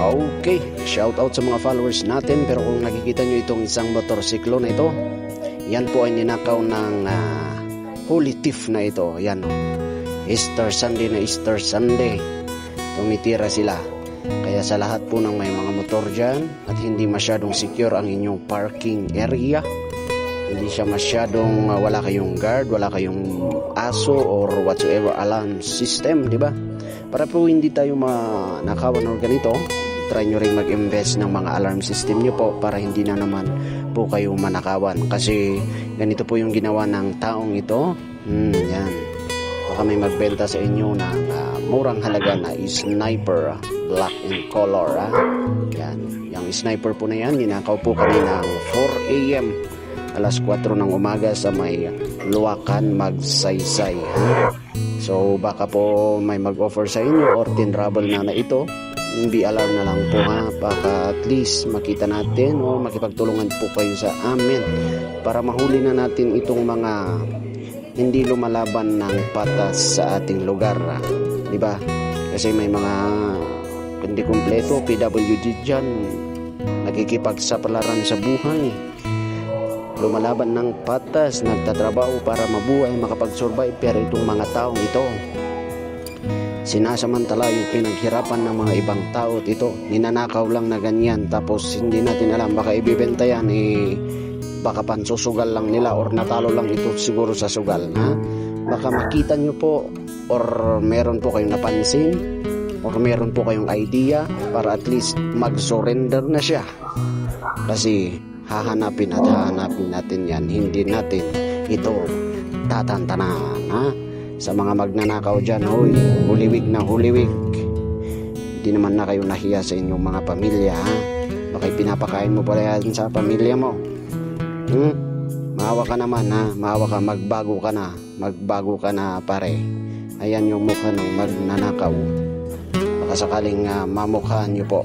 Okay, shout out sa mga followers natin. Pero kung nakikita nyo itong isang motorsiklo na ito, yan po ay ninakaw ng holy thief na ito. Yan o, Easter Sunday na Easter Sunday, tumitira sila. Kaya sa lahat po ng may mga motor dyan at hindi masyadong secure ang inyong parking area, hindi siya masyadong wala kayong guard, wala kayong ASO or whatsoever alarm system, di ba? Para po hindi tayo manakawan or ganito, try nyo rin mag-invest ng mga alarm system nyo po para hindi na naman po kayo manakawan. Kasi ganito po yung ginawa ng taong ito. Yan. Baka may magbenta sa inyo ng murang halaga na sniper, black in color. Yan. Yung sniper po na yan, ninakaw po kanina ng 4 AM. Alas 4 ng umaga sa may Luwakan, Magsaysay. So baka po may mag-offer sa inyo or tinrable na ito. Hindi alarm na lang po baka at least makita natin o makipagtulungan po kayo sa amin para mahuli na natin itong mga hindi lumalaban ng patas sa ating lugar, di ba? Kasi may mga hindi kumpleto PWD dyan, nakikipagsapalaran sa buhay, lumalaban ng patas, nagtatrabaho para mabuhay, makapag-survive. Pero itong mga taong ito, sinasamantala yung pinaghirapan ng mga ibang tao. Ito, ninanakaw lang na ganyan, tapos hindi natin alam, baka ibibenta yan, baka pansusugal lang nila or natalo lang ito siguro sa sugal. Baka makita nyo po or meron po kayong napansin or meron po kayong idea para at least mag-surrender na siya. Kasi hahanapin at hahanapin natin yan, hindi natin ito tatantanan. Sa mga magnanakaw dyan, hoy, huliwig na huliwig. Hindi naman na kayo nahiya sa inyong mga pamilya. Baka pinapakain mo pala yan sa pamilya mo. Maawa ka naman, maawa ka, magbago ka na pare. Ayan yung mukha ng magnanakaw. Baka sakaling mamukhaan nyo po.